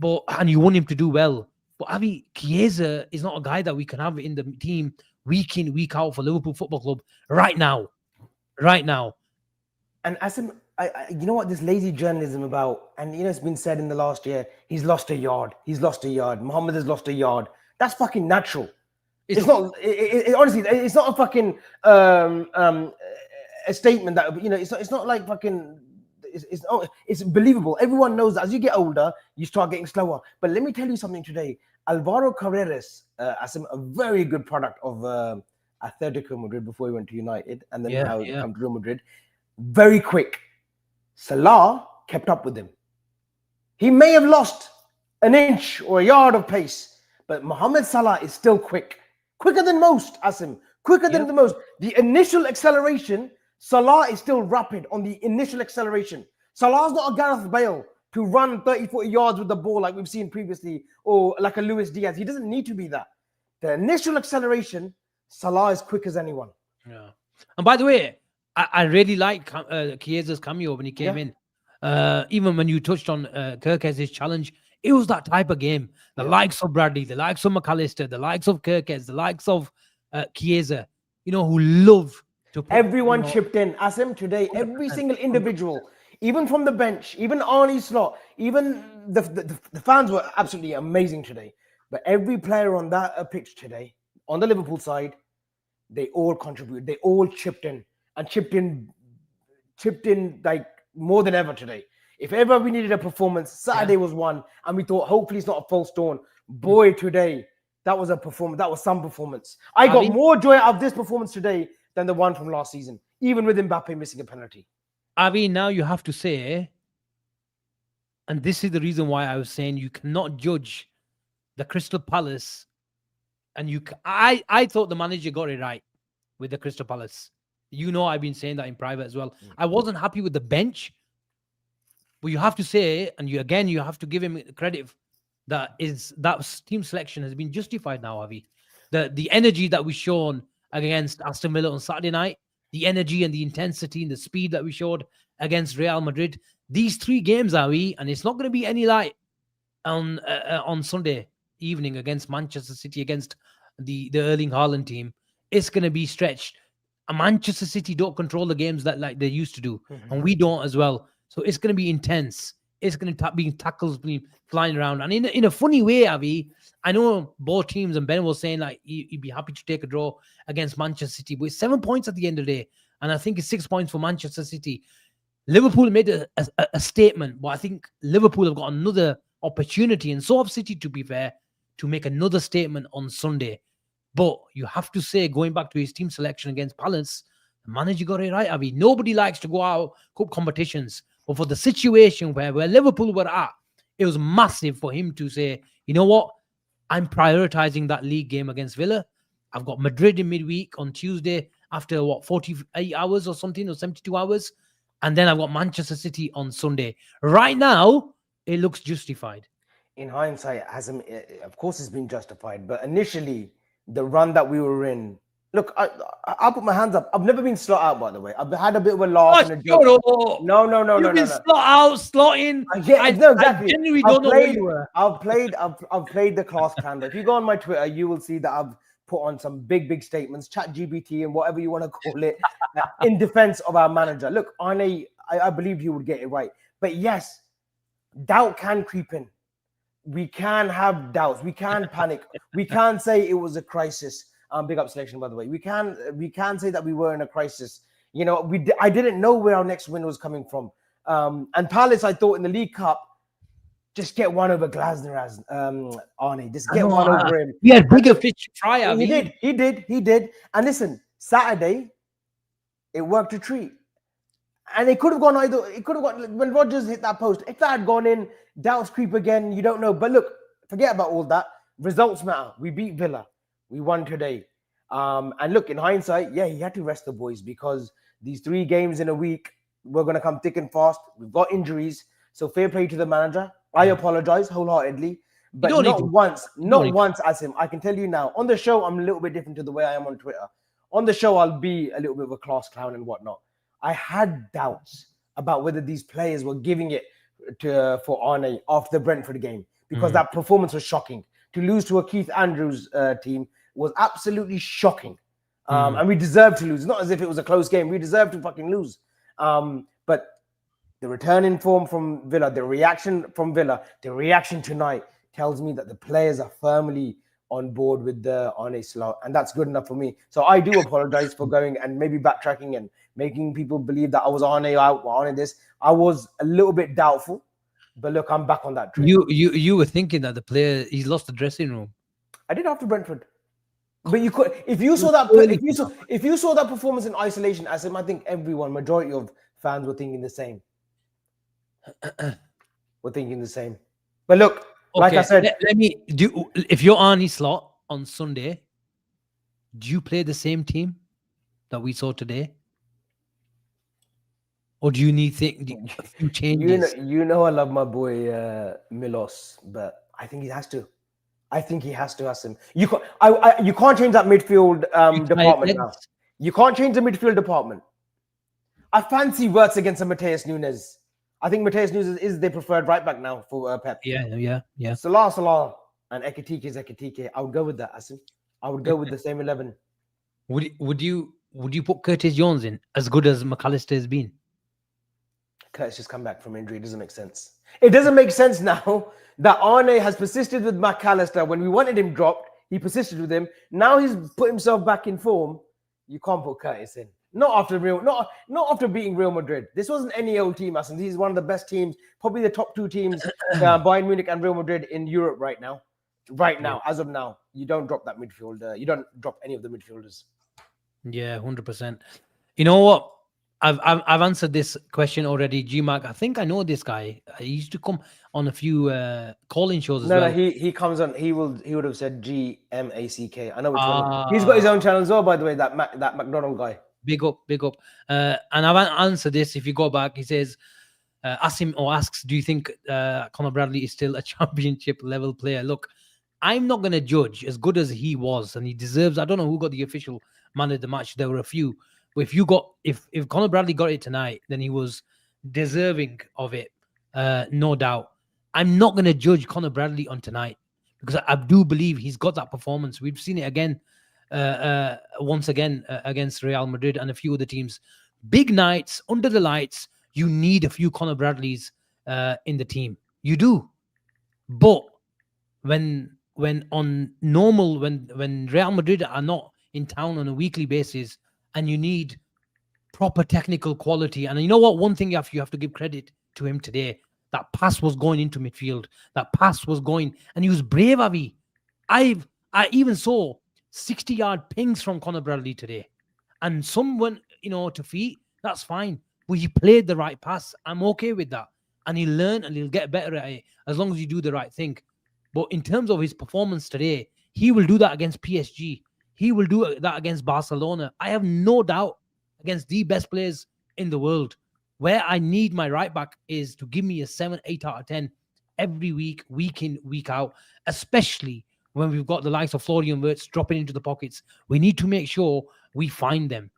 and you want him to do well. But Avi, Chiesa is not a guy that we can have in the team week in, week out for Liverpool Football Club right now. And Asim, you know what this lazy journalism about, and it's been said in the last year, he's lost a yard. Mohammed has lost a yard. That's fucking natural. It's not. Honestly, it's not a fucking a statement that It's not like fucking. It's believable. Everyone knows that as you get older, you start getting slower. But let me tell you something today. Alvaro Carreras, Asim, a very good product of Atletico Madrid before he went to United, and then now he come to Real Madrid. Very quick. Salah kept up with him. He may have lost an inch or a yard of pace, but Mohamed Salah is still quicker than most, Asim, quicker than the most. The initial acceleration, Salah is still rapid on the initial acceleration. Salah's not a Gareth Bale to run 30, 40 yards with the ball like we've seen previously, or like a Luis Diaz. He doesn't need to be that. The initial acceleration, Salah is quick as anyone. Yeah. And by the way, I really like Chiesa's cameo when he came in. Even when you touched on Kirkes' challenge, it was that type of game. The likes of Bradley, the likes of McAllister, the likes of Kirkes, the likes of Chiesa, who love to put, everyone chipped in. Asim, today, every single individual, even from the bench, even Arnie Slot, even the fans were absolutely amazing today. But every player on that pitch today, on the Liverpool side, they all contributed. They all chipped in. And chipped in like more than ever today. If ever we needed a performance, Saturday was one, and we thought hopefully it's not a false dawn. Boy, today that was a performance. That was some performance. I got more joy out of this performance today than the one from last season, even with Mbappe missing a penalty. Avi, now you have to say, and this is the reason why I was saying you cannot judge the Crystal Palace, and I thought the manager got it right with the Crystal Palace. I've been saying that in private as well. I wasn't happy with the bench, but you have to say, and you have to give him credit that team selection has been justified now, Avi. The energy that we shown against Aston Villa on Saturday night, the energy and the intensity and the speed that we showed against Real Madrid. These 3 games, Avi, and it's not going to be any light on Sunday evening against Manchester City, against the Erling Haaland team. It's going to be stretched. Manchester City don't control the games that like they used to do, and we don't as well. So it's going to be intense. it's going to be tackles being flying around. And in a funny way, Avi, I know both teams, and Ben was saying like he'd be happy to take a draw against Manchester City, but it's 7 points at the end of the day. And I think it's 6 points for Manchester City. Liverpool made a statement, but I think Liverpool have got another opportunity, and so have City, to be fair, to make another statement on Sunday. But you have to say, going back to his team selection against Palace, the manager got it right, Avi. Nobody likes to go out cup competitions. But for the situation where Liverpool were at, it was massive for him to say, you know what? I'm prioritizing that league game against Villa. I've got Madrid in midweek on Tuesday after 48 hours or something, or 72 hours. And then I've got Manchester City on Sunday. Right now, it looks justified. In hindsight, of course it's been justified. But initially, the run that we were in, look, I'll put my hands up. I've never been slot out, by the way. I've had a bit of a laugh and a joke. No. You've been slot out, slot in. No, exactly. I genuinely don't know where you were. I've played the class candidate. If you go on my Twitter, you will see that I've put on some big statements, ChatGPT and whatever you want to call it, in defense of our manager. Look, Arne, I believe he would get it right. But yes, doubt can creep in. We can have doubts. We can panic. We can say it was a crisis. Big up selection, by the way. We can say that we were in a crisis. You know, I didn't know where our next win was coming from. And Palace, I thought in the League Cup, just get one over Glasner as Arnie. Just get one over him. He had bigger fish to fry. He did. And listen, Saturday, it worked a treat. And it could have gone either. It could have gone when Rodgers hit that post. If that had gone in, doubts creep again. You don't know. But look, forget about all that. Results matter. We beat Villa. We won today. And look, in hindsight, yeah, he had to rest the boys because these 3 games in a week were going to come thick and fast. We've got injuries. So fair play to the manager. I apologize wholeheartedly. But not once, Asim. I can tell you now, on the show, I'm a little bit different to the way I am on Twitter. On the show, I'll be a little bit of a class clown and whatnot. I had doubts about whether these players were giving it for Arne after the Brentford game because that performance was shocking. To lose to a Keith Andrews team was absolutely shocking. And we deserved to lose. Not as if it was a close game. We deserved to fucking lose. But the return in form from Villa, the reaction from Villa, the reaction tonight tells me that the players are firmly on board with the Arne slot, and that's good enough for me. So I do apologize for going and maybe backtracking and making people believe that I was Arne out, Arne this. I was a little bit doubtful, but look, I'm back on that train. You were thinking that the player, he's lost the dressing room. I did after Brentford. But you could, if you saw that performance in isolation, I think majority of fans were thinking the same. But look, like I said, let me do. If you're Arnie slot on Sunday, do you play the same team that we saw today, or do you need a few changes? You know, I love my boy Milos, but I think he has to. Asim. You can't change that midfield department now. You can't change the midfield department. I fancy Wirtz against a Mateus Nunes. I think Mateus Nunes is the preferred right back now for Pep. Yeah. Salah, and Ekitike. I would go with that, Asim. I would go with the same 11. Would you put Curtis Jones in as good as McAllister has been? Curtis just come back from injury. It doesn't make sense. It doesn't make sense now that Arne has persisted with McAllister. When we wanted him dropped, he persisted with him. Now he's put himself back in form. You can't put Curtis in. Not after beating Real Madrid. This wasn't any old team, Asim. He's one of the best teams, probably the top 2 teams, Bayern Munich and Real Madrid in Europe right now. As of now, you don't drop that midfielder. You don't drop any of the midfielders. Yeah, 100%. You know what? I've answered this question already, GMAC. I think I know this guy. He used to come on a few calling shows as well. No, he comes on. He would have said GMACK. I know which one. He's got his own channel as well, by the way. That McDonald guy. Big up. And I've answered this. If you go back, he says, Asim asks, do you think Conor Bradley is still a championship level player? Look, I'm not going to judge as good as he was, and he deserves. I don't know who got the official man of the match. There were a few. But if Conor Bradley got it tonight, then he was deserving of it, no doubt. I'm not going to judge Conor Bradley on tonight because I do believe he's got that performance. We've seen it again, once again against Real Madrid and a few other teams. Big nights under the lights. You need a few Conor Bradleys in the team. You do. But when on normal, when Real Madrid are not in town on a weekly basis and you need proper technical quality, and you know what, one thing you have to give credit to him today, that pass was going into midfield, that pass was going, and he was brave, Avi. I even saw 60-yard pings from Conor Bradley today, and someone, to feet, that's fine, but he played the right pass. I'm okay with that, and he'll learn and he'll get better at it as long as you do the right thing. But in terms of his performance today, he will do that against PSG. He will do that against Barcelona. I have no doubt, against the best players in the world. Where I need my right back is to give me a 7, 8 out of 10 every week, week in, week out, especially when we've got the likes of Florian Wirtz dropping into the pockets. We need to make sure we find them.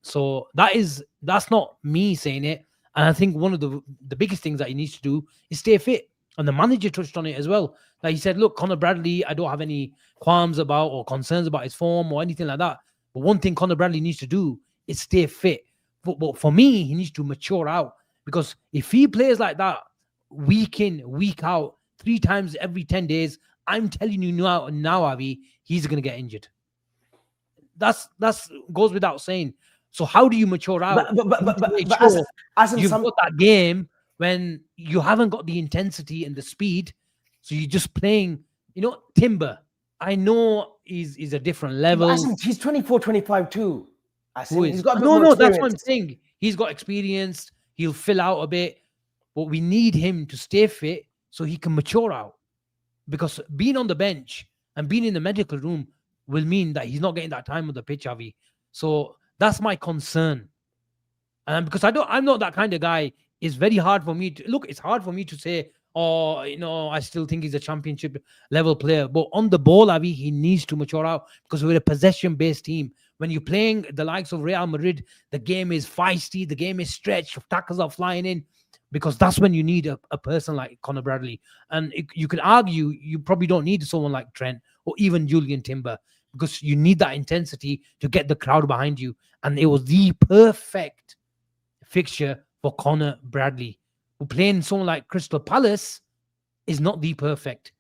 So that's not me saying it. And I think one of the biggest things that he needs to do is stay fit. And the manager touched on it as well. Like he said, look, Conor Bradley, I don't have any qualms about or concerns about his form or anything like that. But one thing Conor Bradley needs to do is stay fit. But for me, he needs to mature out, because if he plays like that week in, week out, 3 times every 10 days, I'm telling you now, Avi, he's going to get injured. That's goes without saying. So how do you mature out? But you've got that game when you haven't got the intensity and the speed, so you're just playing, Timber. I know he's a different level. Asim, he's 24, 25 too. He's got no, that's what I'm saying. He's got experience. He'll fill out a bit, but we need him to stay fit so he can mature out. Because being on the bench and being in the medical room will mean that he's not getting that time on the pitch, Avi. So that's my concern. And because I'm not that kind of guy. It's very hard for me to look. It's hard for me to say, I still think he's a championship level player. But on the ball, Avi, he needs to mature out, because we're a possession-based team. When you're playing the likes of Real Madrid, the game is feisty, the game is stretched, tackles are flying in, because that's when you need a person like Conor Bradley. And you could argue you probably don't need someone like Trent or even Julian Timber, because you need that intensity to get the crowd behind you. And it was the perfect fixture for Conor Bradley. Who playing someone like Crystal Palace is not the perfect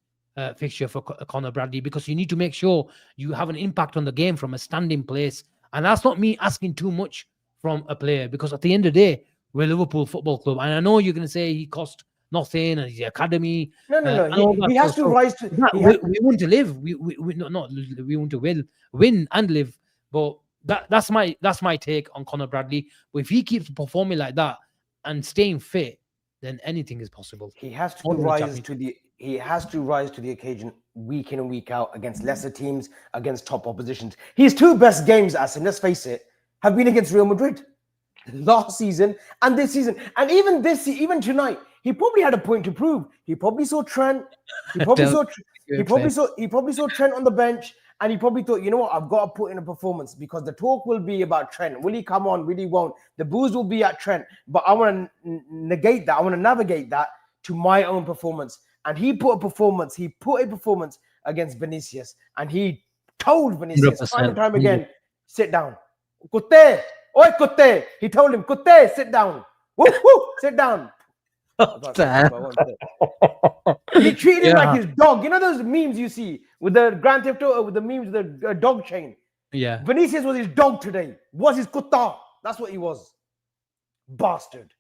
fixture for Conor Bradley, because you need to make sure you have an impact on the game from a standing place. And that's not me asking too much from a player, because at the end of the day, we're Liverpool Football Club. And I know you're going to say he cost nothing and he's the academy. No. He has to rise to... We want to live. We want to win and live. But that's my take on Conor Bradley. But if he keeps performing like that and staying fit, then anything is possible. He has to rise to the occasion week in and week out against lesser teams, against top oppositions. His 2 best games, Asim, let's face it, have been against Real Madrid last season and this season. And even tonight, he probably had a point to prove. He probably saw Trent. He probably saw Trent on the bench. And he probably thought, you know what, I've got to put in a performance, because the talk will be about Trent. Will he come on? Will he won't? The booze will be at Trent. But I want to negate that. I want to navigate that to my own performance. And he put a performance against Vinicius. And he told Vinicius time and time again, sit down. Kutte! Oi, Kutte! He told him, Kutte, sit down. Woo, sit down. He treated him like his dog. You know those memes you see with the Grand Theft Auto, with the memes with the dog chain? Yeah. Vinicius was his dog today. Was his kutta. That's what he was. Bastard.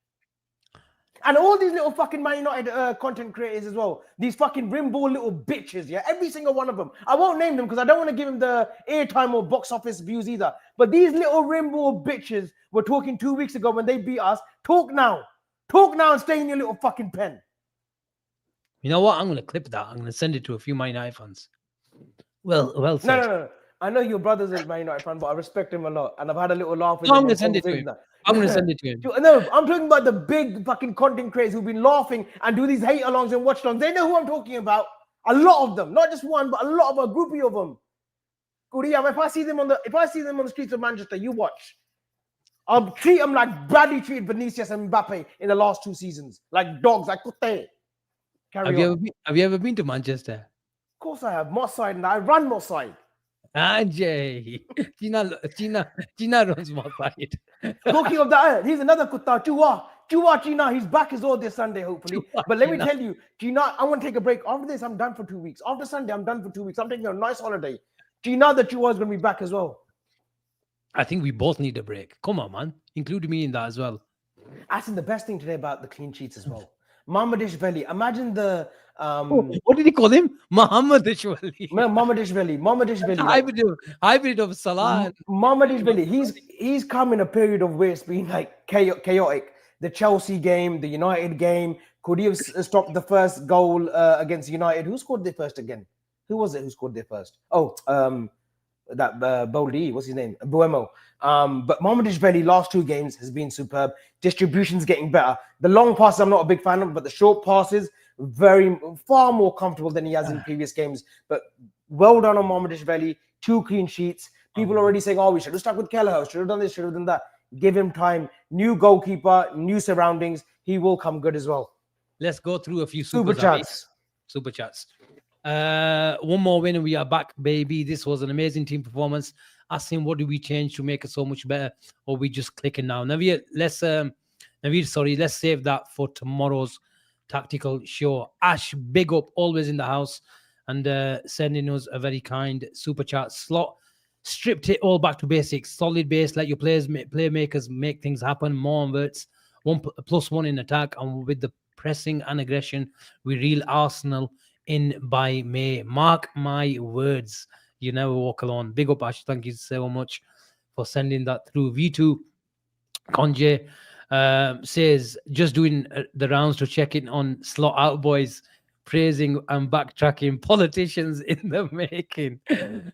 And all these little fucking Man United content creators as well. These fucking rimbo little bitches, yeah? Every single one of them. I won't name them because I don't want to give them the airtime or box office views either. But these little rimbo bitches were talking 2 weeks ago when they beat us. Talk now. Talk now and stay in your little fucking pen. You know what? I'm going to clip that. I'm going to send it to a few Man United fans. Well said. No. I know your brother's a Man United fan, but I respect him a lot. And I've had a little laugh with him. I'm going to send it to him. I'm going to send it to him. No, I'm talking about the big fucking content creators who've been laughing and do these hate-alongs and watch-alongs. They know who I'm talking about. A lot of them. Not just one, but a lot of a groupie of them. Kuriam, if I see them on the streets of Manchester, you watch. I'll treat them like Bradley treated Vinicius and Mbappe in the last 2 seasons. Like dogs, like kutte. Have you ever been to Manchester? Of course I have. Mossad, and I run Mossad. Ajay. Tina runs Mossad. Talking of that, here's another kutta. Chua. Do you watch Gina? He's back as well this Sunday, hopefully. But let me tell you, Gina, I want to take a break. After this, I'm done for 2 weeks. After Sunday, I'm done for 2 weeks. I'm taking a nice holiday. Do you know that you are going to be back as well? I think we both need a break. Come on, man. Include me in that as well. I think the best thing today about the clean sheets as well. Mamadishvili. Imagine the what did he call him? Mamadishvili. Mamadishvili. Hybrid of Salah. Mamadishvili. He's come in a period of where it's been like chaotic. The Chelsea game, the United game. Could he have stopped the first goal against United? Who scored their first again? Who was it who scored their first? Oh, that Boldy, what's his name? Buemo. But Mamadishvili last 2 games has been superb. Distribution's getting better. The long passes I'm not a big fan of, but the short passes far more comfortable than he has in previous games. But well done on Mamadishvili. 2 clean sheets. People are already saying, "Oh, we should have stuck with Kelleher. Should have done this. Should have done that." Give him time. New goalkeeper, new surroundings. He will come good as well. Let's go through a few super chats. One more win and we are back, baby. This was an amazing team performance. Asim, what do we change to make it so much better? Or we just clicking now? Naveed, let's save that for tomorrow's tactical show. Ash, big up, always in the house, and sending us a very kind super chat. Slot stripped it all back to basics. Solid base, let your playmakers make things happen. More on Wirtz, 1+1 in attack, and with the pressing and aggression, we reel Arsenal in by May. Mark my words. You never walk alone. Big up, Ash. Thank you so much for sending that through. V2 Konje says, just doing the rounds to check in on slot out boys, praising and backtracking politicians in the making.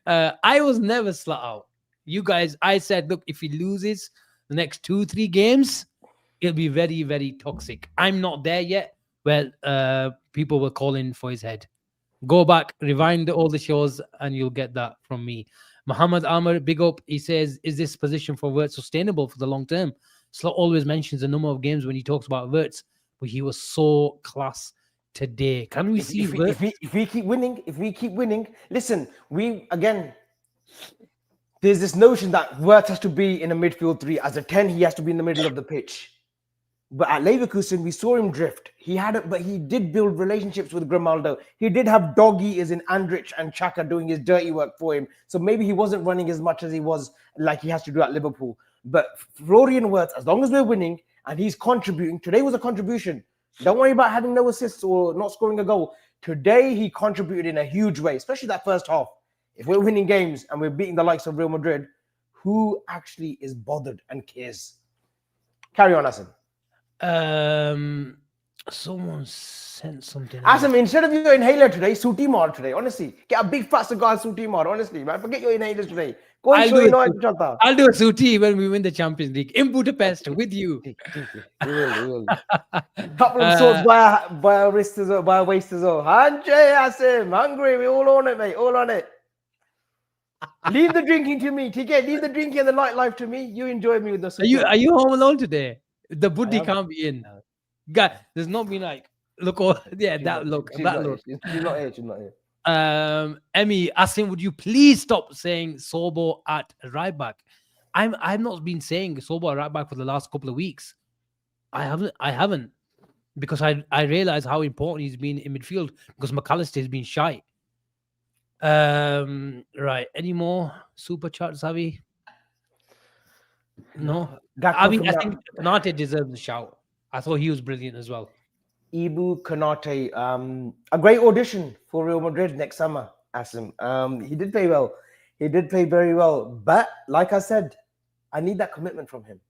I was never slot out. You guys, I said, look, if he loses the next 2-3 games, it'll be very, very toxic. I'm not there yet where people were calling for his head. Go back, rewind all the shows, and you'll get that from me. Muhammad Amr, big up. He says, is this position for Wirtz sustainable for the long term? Slot always mentions a number of games when he talks about Wirtz, but he was so class today. Can we see if we keep winning, listen, there's this notion that Wirtz has to be in a midfield 3. As a 10, he has to be in the middle of the pitch. But at Leverkusen, we saw him drift. But he did build relationships with Grimaldo. He did have dog eaters in Andrich and Xhaka doing his dirty work for him. So maybe he wasn't running as much as he was like he has to do at Liverpool. But Florian Wirtz, as long as we're winning and he's contributing, today was a contribution. Don't worry about having no assists or not scoring a goal. Today, he contributed in a huge way, especially that first half. If we're winning games and we're beating the likes of Real Madrid, who actually is bothered and cares? Carry on, Asim. Someone sent something. Asim, instead of your inhaler today, Sutimar today. Honestly, get a big fat cigar, Sutimar. Honestly, man, forget your inhalers today. Go and show I'll do a Suti when we win the Champions League in Budapest with you. We will. Couple of sorts by a waist as well. Andre, Asim, hungry. We all on it, mate. All on it. Leave the drinking to me. TK, leave the drinking and the nightlife to me. You enjoy me with the. Are you home alone today? The Buddhi can't be in. God, there's not been like look. That look. She's not here. Emmy, Asim, would you please stop saying Sobo at right back? I've not been saying Sobo at right back for the last couple of weeks. I haven't because I realize how important he's been in midfield because McAllister has been shy. Right. Any more super chats, have we? No. I think Konate deserves a shout. I thought he was brilliant as well. Ibu Konate, a great audition for Real Madrid next summer, Asim. He did play well. He did play very well. But like I said, I need that commitment from him.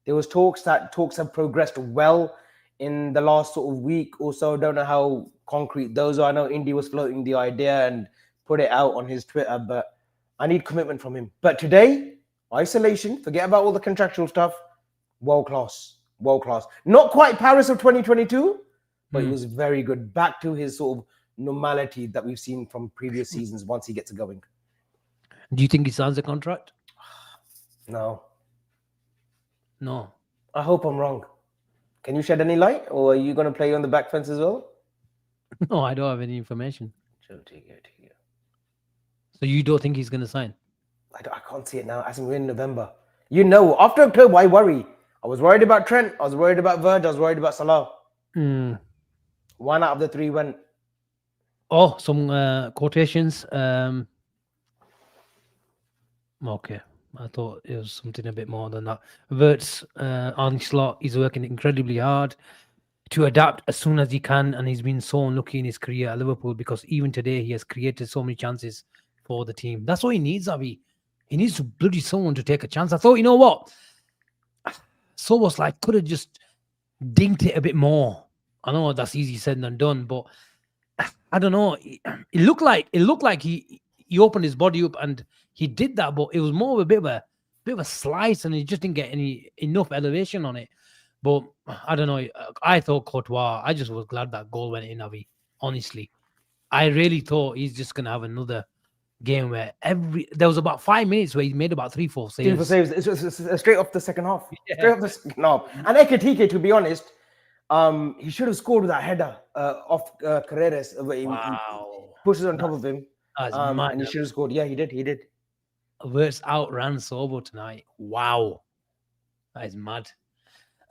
There was talks have progressed well in the last sort of week or so. Don't know how concrete those are. I know Indy was floating the idea and put it out on his Twitter, but I need commitment from him. But today, isolation, forget about all the contractual stuff. World class. Not quite Paris of 2022, but he was very good. Back to his sort of normality that we've seen from previous seasons once he gets going. Do you think he signs a contract? No. I hope I'm wrong. Can you shed any light, or are you going to play on the back fence as well? No, I don't have any information. Take it. So you don't think he's going to sign? I can't see it now. As we're in November. After October, I worry. I was worried about Trent. I was worried about Virg. I was worried about Salah. Mm. 1 out of the 3 went. Oh, some quotations. Okay. I thought it was something a bit more than that. Wirtz, Arne Slot, he's working incredibly hard to adapt as soon as he can, and he's been so unlucky in his career at Liverpool because even today he has created so many chances for the team. That's what he needs, Avi. He needs to bloody someone to take a chance. I thought, you know what? Szoboszlai could have just dinked it a bit more. I know that's easy said than done, but I don't know. It looked like he opened his body up and he did that, but it was more of a bit of a slice, and he just didn't get enough elevation on it. But I don't know. I thought Courtois. I just was glad that goal went in, Avi. Honestly, I really thought he's just gonna have another game where there was about 5 minutes where he made about 3-4 saves. 3 saves. It's straight off the second half. Yeah. Straight off the second half. And Ekitike, to be honest, he should have scored with that header off Carreras. Wow. He pushes on top of him. And he should have scored. Yeah, he did. Wirtz outran Sobo tonight. Wow. That is mad.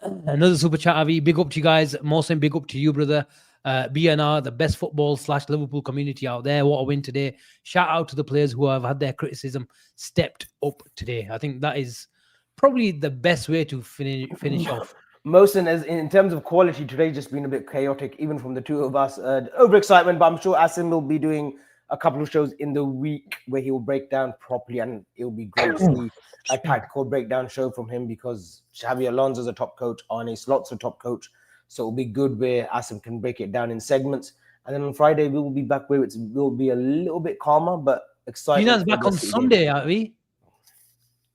Another super chat, Avi. Big up to you guys. Mohsen, big up to you, brother. BNR, the best football / Liverpool community out there. What a win today. Shout out to the players who have had their criticism stepped up today. I think that is probably the best way to finish off. Mohsen, as in terms of quality, today just been a bit chaotic, even from the two of us. Overexcitement, but I'm sure Asim will be doing a couple of shows in the week where he will break down properly, and it will be great to see a tactical breakdown show from him because Xavi Alonso is a top coach, Arne Slot's a top coach. So it'll be good where Asim can break it down in segments. And then on Friday, we will be back where it will be a little bit calmer, but exciting. Gina's back on Sunday, are we?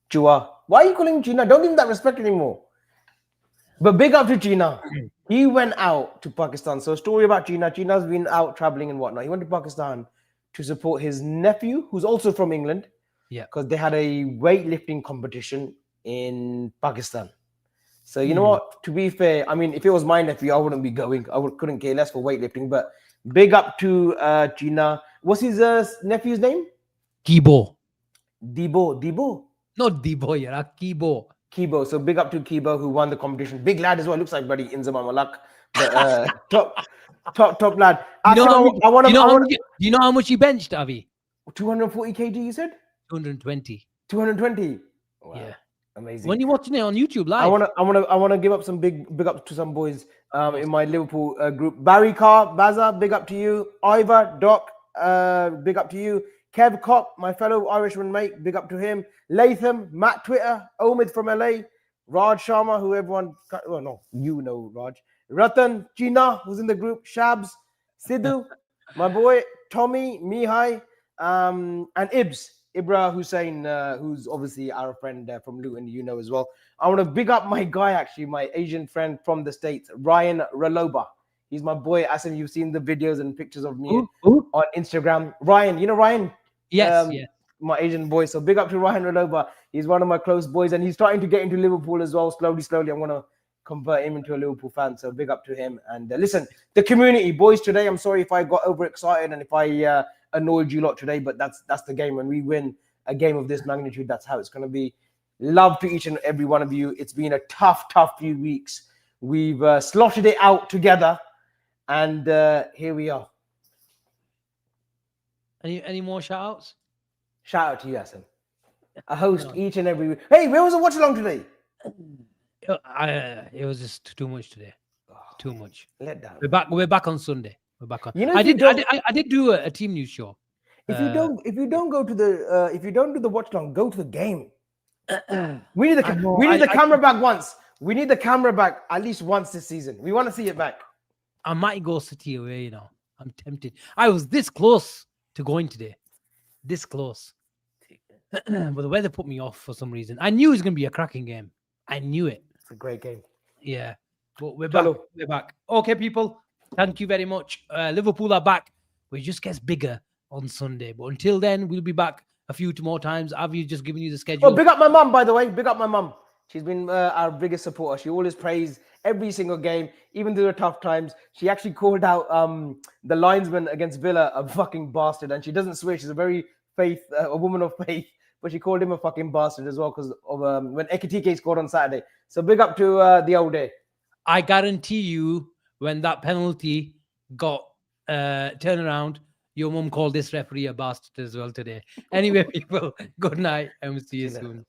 Chua. Why are you calling him Gina? Don't give him that respect anymore. But big up to Gina. He went out to Pakistan. So story about Gina. Gina's been out traveling and whatnot. He went to Pakistan to support his nephew, who's also from England. Yeah. Because they had a weightlifting competition in Pakistan. So, you know what? To be fair, I mean, if it was my nephew, I wouldn't be going. Couldn't care less for weightlifting. But big up to Gina. What's his nephew's name? Kibo. Debo. Not Debo, yeah. Kibo. So big up to Kibo, who won the competition. Big lad as well. Looks like bloody Inzama Malak. But top lad. Do you know how much he benched, Avi? 240 kg, you said? 220. 220. Wow. Yeah. Amazing. When you're watching it on YouTube live, I wanna give up some big up to some boys in my Liverpool group. Barry Carr, Baza, big up to you. Ivor, Doc, big up to you. Kev Cock, my fellow Irishman mate, big up to him. Latham, Matt Twitter, Omid from LA, Raj Sharma, who everyone, well, no, you know Raj. Ratan, Gina, who's in the group, Shabs, Sidhu, my boy, Tommy, Mihai, and Ibra Hussein, who's obviously our friend from Luton, you know as well. I want to big up my guy, actually, my Asian friend from the States, Ryan Raloba. He's my boy. Asim, you've seen the videos and pictures of me on Instagram. Ryan, you know Ryan? Yes, yeah. My Asian boy. So big up to Ryan Raloba. He's one of my close boys, and he's starting to get into Liverpool as well. Slowly, I'm going to convert him into a Liverpool fan. So big up to him. And listen, the community, boys, today, I'm sorry if I got overexcited and if I annoyed you lot today, but that's the game. When we win a game of this magnitude, that's how it's going to be. Love to each and every one of you. It's been a tough few weeks. We've slotted it out together, and here we are. Any more shout outs? Shout out to you, Asim. I host each and every week. Hey, where was the watch along today? It was just too much today. Too much. Let down. We're back on Sunday. We're back on. You know, I did do a team news show. If you don't go to the if you don't do the watch along, go to the game. We need the camera back once. We need the camera back at least once this season. We want to see it back. I might go City away, you know. I'm tempted. I was this close to going today. This close. But the weather put me off for some reason. I knew it was going to be a cracking game. I knew it. It's a great game. Yeah. But we're back. We're back. Okay, people. Thank you very much. Liverpool are back. It just gets bigger on Sunday. But until then, we'll be back a few more times. Have you just given you the schedule? Oh, big up my mum, by the way. Big up my mum. She's been our biggest supporter. She always prays every single game, even through the tough times. She actually called out the linesman against Villa a fucking bastard, and she doesn't swear. She's a very a woman of faith. but she called him a fucking bastard as well because of when Ekitike scored on Saturday. So big up to the old day. I guarantee you, when that penalty got turned around, your mum called this referee a bastard as well today. Anyway, people, good night and we'll see you soon.